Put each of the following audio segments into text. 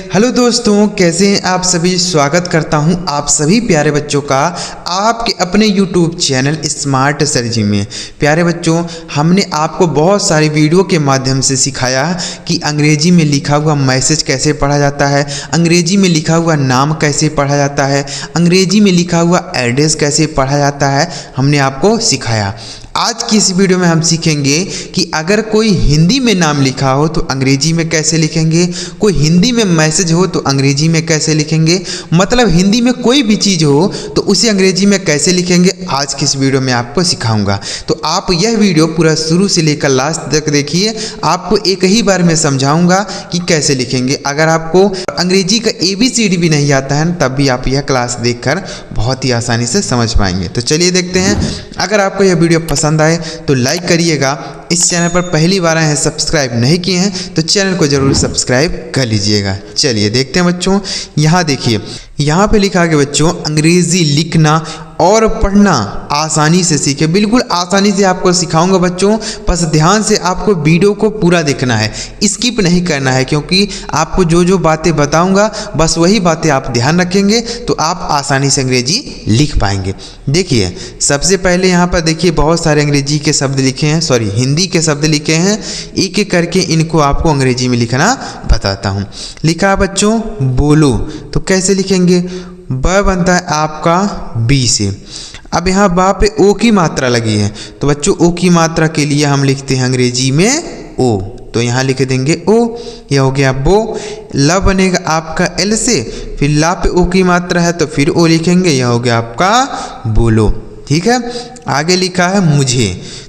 Hello दोस्तों, कैसे हैं आप सभी। स्वागत करता हूं आप सभी प्यारे बच्चों का आपके अपने YouTube चैनल स्मार्ट सर जी में। प्यारे बच्चों, हमने आपको बहुत सारी वीडियो के माध्यम से सिखाया कि अंग्रेजी में लिखा हुआ मैसेज कैसे पढ़ा जाता है, अंग्रेजी में लिखा हुआ नाम कैसे पढ़ा जाता है, अंग्रेजी में लिखा हुआ एड्रेस कैसे पढ़ा जाता है, हमने आपको सिखाया। आज की इस वीडियो में हम सीखेंगे कि अगर कोई हिंदी में नाम लिखा हो तो अंग्रेजी में कैसे लिखेंगे, कोई हिंदी में मैसेज हो तो अंग्रेजी में कैसे लिखेंगे, मतलब हिंदी में कोई भी चीज़ हो तो उसे अंग्रेजी में कैसे लिखेंगे। आज की इस वीडियो में आपको सिखाऊंगा, तो आप यह वीडियो पूरा शुरू से लेकर लास्ट तक देखिए। आपको एक ही बार में समझाऊंगा कि कैसे लिखेंगे। अगर आपको अंग्रेजी का ABCD भी नहीं आता है तब भी आप यह क्लास देखकर बहुत ही आसानी से समझ पाएंगे। तो चलिए देखते हैं। अगर आपको यह वीडियो पसंद आए तो लाइक करिएगा। इस चैनल पर पहली बार आए हैं, सब्सक्राइब नहीं किए हैं तो चैनल को जरूर सब्सक्राइब कर लीजिएगा। चलिए देखते हैं बच्चों। यहाँ देखिए, यहाँ पे लिखा है बच्चों, अंग्रेजी लिखना और पढ़ना आसानी से सीखे। बिल्कुल आसानी से आपको सिखाऊंगा बच्चों, बस ध्यान से आपको वीडियो को पूरा देखना है, स्किप नहीं करना है, क्योंकि आपको जो जो बातें बताऊंगा बस वही बातें आप ध्यान रखेंगे तो आप आसानी से अंग्रेजी लिख पाएंगे। देखिए, सबसे पहले यहाँ पर देखिए बहुत सारे अंग्रेजी के शब्द लिखे हैं, सॉरी हिंदी के शब्द लिखे हैं। एक एक करके इनको आपको अंग्रेजी में लिखना बताता हूँ। लिखा है बच्चों बोलो, तो कैसे लिखेंगे। ब बनता है आपका बी से। अब यहाँ बा पे ओ की मात्रा लगी है तो बच्चों ओ की मात्रा के लिए हम लिखते हैं अंग्रेजी में ओ, तो यहाँ लिख देंगे ओ। यह हो गया बो। ल बनेगा आपका एल से, फिर ला पे ओ की मात्रा है तो फिर ओ लिखेंगे, यह हो गया आपका बोलो। ठीक है, आगे लिखा है मुझे,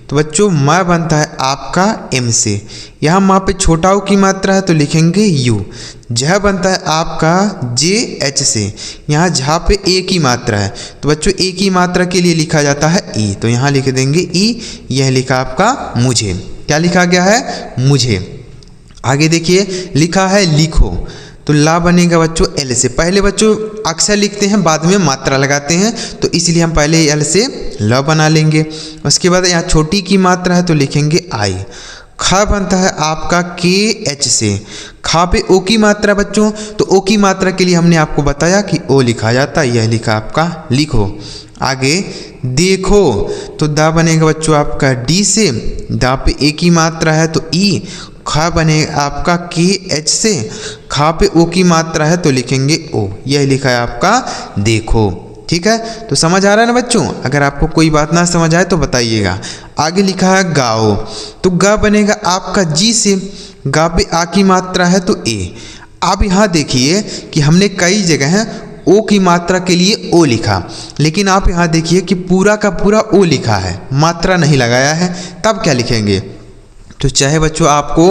तो बच्चों माँ बनता है आपका एम से। यहाँ माँ पे छोटा ओ की मात्रा है तो लिखेंगे यू। झ बनता है आपका जे एच से। यहाँ झा पे ए की मात्रा है तो बच्चों ए की मात्रा के लिए लिखा जाता है ई, तो यहाँ लिख देंगे ई। यह लिखा आपका मुझे। क्या लिखा गया है, मुझे। आगे देखिए लिखा है लिखो, तो ला बनेगा बच्चों एल से। पहले बच्चों अक्षर लिखते हैं बाद में मात्रा लगाते हैं, तो इसलिए हम पहले एल से ल बना लेंगे। उसके बाद यहाँ छोटी की मात्रा है तो लिखेंगे आई। खा बनता है आपका के एच से। खा पे ओ की मात्रा बच्चों, तो ओ की मात्रा के लिए हमने आपको बताया कि ओ लिखा जाता है, यह लिखा आपका लिखो। आगे देखो, तो दा बनेगा बच्चों आपका डी से। दा पे ए की मात्रा है तो ई। खा बनेगा आपका के एच से। खा पे ओ की मात्रा है तो लिखेंगे ओ, यह लिखा है आपका देखो। ठीक है, तो समझ आ रहा है ना बच्चों। अगर आपको कोई बात ना समझ आए तो बताइएगा। आगे लिखा है गाओ, तो गा बनेगा आपका जी से। गा पे आ की मात्रा है तो ए। अब यहाँ देखिए कि हमने कई जगह ओ की मात्रा के लिए ओ लिखा, लेकिन आप यहाँ देखिए कि पूरा का पूरा ओ लिखा है, मात्रा नहीं लगाया है। तब क्या लिखेंगे, तो चाहे बच्चों आपको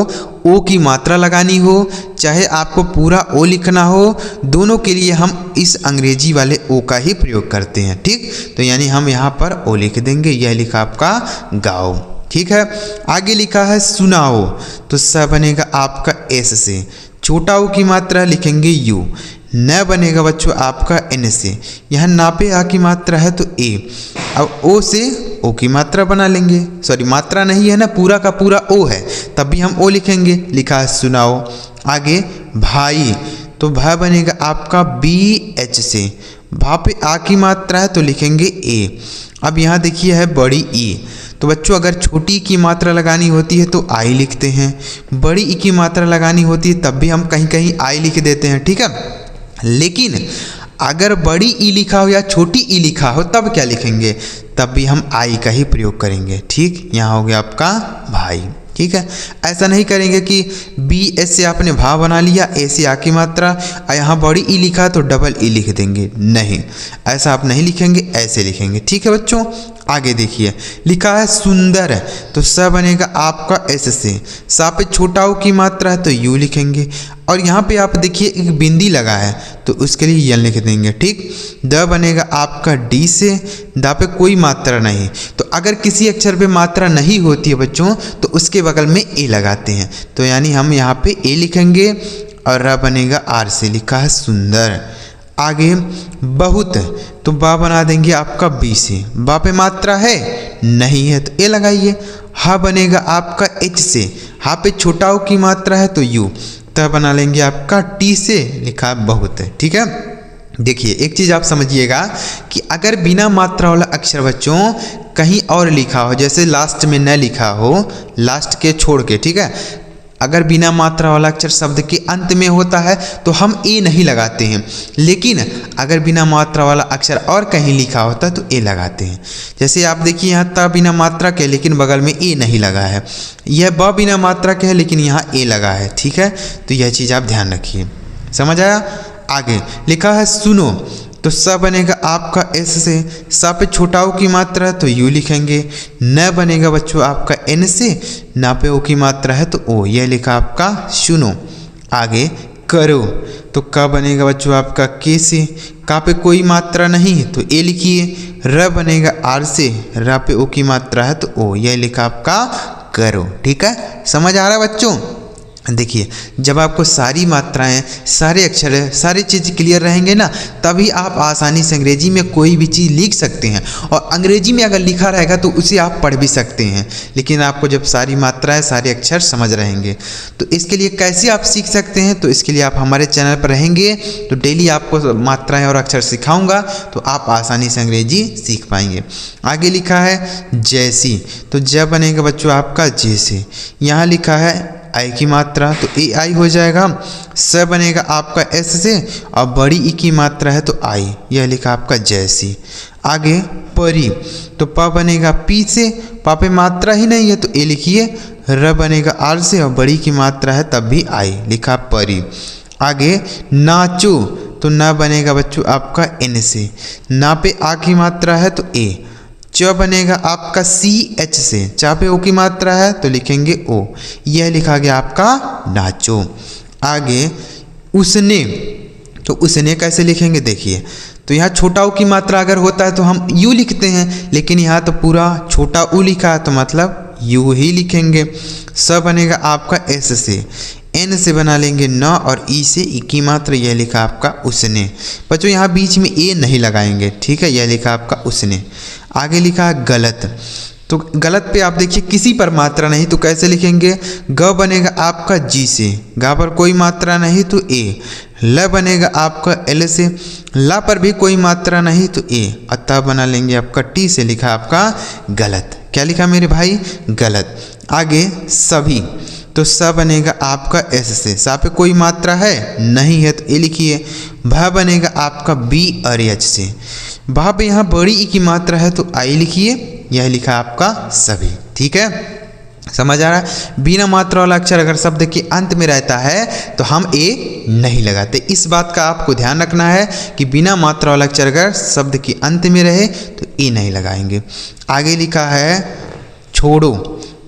ओ की मात्रा लगानी हो चाहे आपको पूरा ओ लिखना हो, दोनों के लिए हम इस अंग्रेजी वाले ओ का ही प्रयोग करते हैं। ठीक, तो यानी हम यहाँ पर ओ लिख देंगे, यह लिखा आपका गाओ। ठीक है, आगे लिखा है सुनाओ, तो स बनेगा आपका एस से। छोटा ओ की मात्रा लिखेंगे यू। न बनेगा बच्चों आपका एन से। यहाँ नापे आ की मात्रा है तो ए। अब ओ से ओ की मात्रा बना लेंगे, सॉरी मात्रा नहीं है ना, पूरा का पूरा ओ है, तब भी हम ओ लिखेंगे। लिखा है सुनाओ। आगे भाई, तो भा बनेगा आपका बी एच से। भा पे आ की मात्रा है तो लिखेंगे ए। अब यहाँ देखिए है बड़ी ई, तो बच्चों अगर छोटी की मात्रा लगानी होती है तो आई लिखते हैं, बड़ी ई की मात्रा लगानी होती है तब भी हम कहीं कहीं आई लिख देते हैं। ठीक है, लेकिन अगर बड़ी ई लिखा हो या छोटी ई लिखा हो तब क्या लिखेंगे, तब भी हम आई का ही प्रयोग करेंगे। ठीक, यहाँ हो गया आपका भाई। ठीक है, ऐसा नहीं करेंगे कि बी एस से आपने भा बना लिया, ए से आ की मात्रा, और यहाँ बड़ी ई लिखा तो डबल ई लिख देंगे, नहीं, ऐसा आप नहीं लिखेंगे, ऐसे लिखेंगे। ठीक है बच्चों, आगे देखिए लिखा है सुंदर, तो स बनेगा आपका एस से। सा पे छोटा ओ की मात्रा है तो यू लिखेंगे, और यहाँ पे आप देखिए एक बिंदी लगा है तो उसके लिए यन लिख देंगे। ठीक, द बनेगा आपका डी से। दा पे कोई मात्रा नहीं, तो अगर किसी अक्षर पे मात्रा नहीं होती है बच्चों तो उसके बगल में ए लगाते हैं, तो यानी हम यहाँ पे ए लिखेंगे। और र बनेगा आर से। लिखा है सुंदर। आगे बहुत, तो बा बना देंगे आपका बी से। बा पे मात्रा है नहीं है तो ए लगाइए। हा बनेगा आपका एच से। हा पे छोटा ओ की मात्रा है तो यू। त बना लेंगे आपका टी से, लिखा बहुत है। ठीक है, देखिए एक चीज़ आप समझिएगा कि अगर बिना मात्रा वाला अक्षर बच्चों कहीं और लिखा हो, जैसे लास्ट में न लिखा हो, लास्ट के छोड़ के, ठीक है, अगर बिना मात्रा वाला अक्षर शब्द के अंत में होता है तो हम ए नहीं लगाते हैं, लेकिन अगर बिना मात्रा वाला अक्षर और कहीं लिखा होता है तो ए लगाते हैं। जैसे आप देखिए यहाँ त बिना मात्रा के लेकिन बगल में ए नहीं लगा है, यह ब बिना मात्रा के है लेकिन यहाँ ए लगा है। ठीक है, तो यह चीज़ आप ध्यान रखिए। समझ आया? आगे लिखा है सुनो, तो स बनेगा आपका एस से, सा पे छोटा ओ की मात्रा है तो यू लिखेंगे। न बनेगा बच्चों आपका एन से, ना पे ओ की मात्रा है तो ओ, यह लिखा आपका सुनो। आगे करो, तो क बनेगा बच्चों आपका के से, का पे कोई मात्रा नहीं है तो ए लिखिए। र बनेगा आर से, रा पे ओ की मात्रा है तो ओ, यह लिखा आपका करो। ठीक है, समझ आ रहा है बच्चों? देखिए जब आपको सारी मात्राएं, सारे अक्षर, सारी चीज़ क्लियर रहेंगे ना, तभी आप आसानी से अंग्रेजी में कोई भी चीज़ लिख सकते हैं। और अंग्रेजी में अगर लिखा रहेगा तो उसे आप पढ़ भी सकते हैं, लेकिन आपको जब सारी मात्राएं, सारे अक्षर समझ रहेंगे। तो इसके लिए कैसे आप सीख सकते हैं, तो इसके लिए आप हमारे चैनल पर रहेंगे तो डेली आपको मात्राएँ और अक्षर सिखाऊँगा, तो आप आसानी से अंग्रेजी सीख पाएंगे। आगे लिखा है जैसी, तो ज बनेगा बच्चों आपका जैसे। यहाँ लिखा है आई की मात्रा तो ए आई हो जाएगा। स बनेगा आपका एस से, और बड़ी ई की मात्रा है तो आई, यह लिखा आपका जैसी। आगे परी, तो प बनेगा पी से, पा पे मात्रा ही नहीं है तो ए लिखिए। र बनेगा आर से, और बड़ी की मात्रा है तब भी आई, लिखा परी। आगे नाचो, तो न बनेगा बच्चों आपका एन से, ना पे आ की मात्रा है तो ए। च बनेगा आपका सी एच से, चा पे ओ की मात्रा है तो लिखेंगे ओ, यह लिखा गया आपका नाचो। आगे उसने, तो उसने कैसे लिखेंगे देखिए, तो यहाँ छोटा ऊ की मात्रा अगर होता है तो हम यू लिखते हैं, लेकिन यहाँ तो पूरा छोटा ऊ लिखा है तो मतलब यू ही लिखेंगे। स बनेगा आपका एस से, एन से बना लेंगे न, और ई से ई की मात्रा, यह लिखा आपका उसने। बच्चों यहाँ बीच में ए नहीं लगाएंगे, ठीक है, यह लिखा आपका उसने। आगे लिखा है गलत, तो गलत पे आप देखिए किसी पर मात्रा नहीं तो कैसे लिखेंगे। ग बनेगा आपका जी से, गा पर कोई मात्रा नहीं तो ए। ल बनेगा आपका एल से, ला पर भी कोई मात्रा नहीं तो ए। अतः बना लेंगे आपका टी से, लिखा आपका गलत। क्या लिखा मेरे भाई? गलत। आगे सभी, तो स बनेगा आपका एस से, सा पे कोई मात्रा है नहीं है तो ए लिखिए। भ बनेगा आपका बी और एच से, भा पे यहाँ बड़ी ई की मात्रा है तो आई लिखिए, यह लिखा आपका सभी। ठीक है, समझ आ रहा है? बिना मात्रा वाला अक्षर अगर शब्द के अंत में रहता है तो हम ए नहीं लगाते। इस बात का आपको ध्यान रखना है कि बिना मात्रा वाला अक्षर अगर शब्द के अंत में रहे तो ए नहीं लगाएंगे। आगे लिखा है छोड़ो,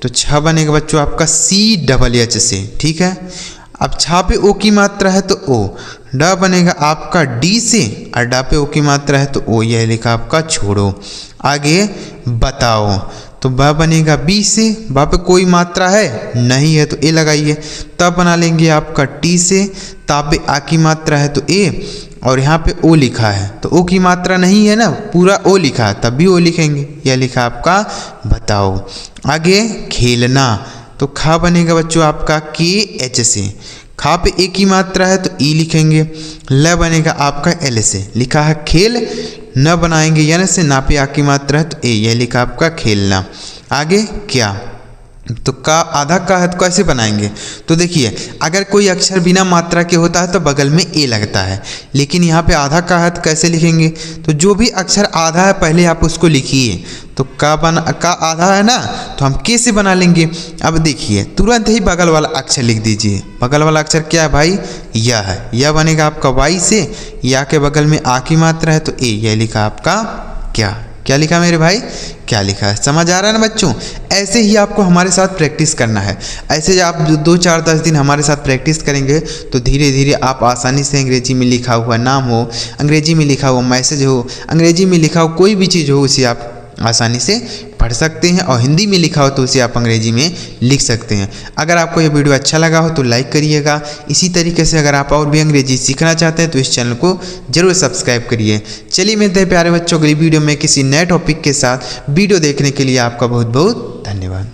तो छ बनेगा बच्चों आपका सी डबल एच से, ठीक है। अब छा पे ओ की मात्रा है तो ओ। ड बनेगा आपका डी से, और डा पे ओ की मात्रा है तो ओ, यह लिखा आपका छोड़ो। आगे बताओ, तो ब बनेगा बी से, बा पे कोई मात्रा है नहीं है तो ए लगाइए। तब बना लेंगे आपका टी से, ता पे आ की मात्रा है तो ए, और यहाँ पे ओ लिखा है तो ओ की मात्रा नहीं है ना, पूरा ओ लिखा है तब भी ओ लिखेंगे, यह लिखा आपका बताओ। आगे खेलना, तो खा बनेगा बच्चों आपका के एच से, खा पे ए की मात्रा है तो ई लिखेंगे। ल बनेगा आपका एल से, लिखा है खेल। न बनाएंगे यन से, ना पे आ की मात्रा है तो ए, यह लिखा आपका खेलना। आगे क्या, तो का आधा का है तो कैसे बनाएंगे, तो देखिए अगर कोई अक्षर बिना मात्रा के होता है तो बगल में ए लगता है, लेकिन यहाँ पे आधा का है तो कैसे लिखेंगे, तो जो भी अक्षर आधा है पहले आप उसको लिखिए। तो का आधा है ना, तो हम के से बना लेंगे। अब देखिए तुरंत ही बगल वाला अक्षर लिख दीजिए। बगल वाला अक्षर क्या है भाई? यह है। यह बनेगा आपका वाई से, या के बगल में आ की मात्रा है तो ए, यह लिखा आपका क्या। क्या लिखा मेरे भाई? क्या लिखा है? समझ आ रहा है ना बच्चों? ऐसे ही आपको हमारे साथ प्रैक्टिस करना है। ऐसे आप 2-4-10 दिन हमारे साथ प्रैक्टिस करेंगे तो धीरे धीरे आप आसानी से अंग्रेजी में लिखा हुआ नाम हो, अंग्रेजी में लिखा हुआ मैसेज हो, अंग्रेजी में लिखा हो कोई भी चीज़ हो, उसे आप आसानी से पढ़ सकते हैं, और हिंदी में लिखा हो तो उसे आप अंग्रेजी में लिख सकते हैं। अगर आपको यह वीडियो अच्छा लगा हो तो लाइक करिएगा। इसी तरीके से अगर आप और भी अंग्रेजी सीखना चाहते हैं तो इस चैनल को जरूर सब्सक्राइब करिए। चलिए मिलते हैं प्यारे बच्चों, अगली वीडियो में किसी नए टॉपिक के साथ। वीडियो देखने के लिए आपका बहुत बहुत धन्यवाद।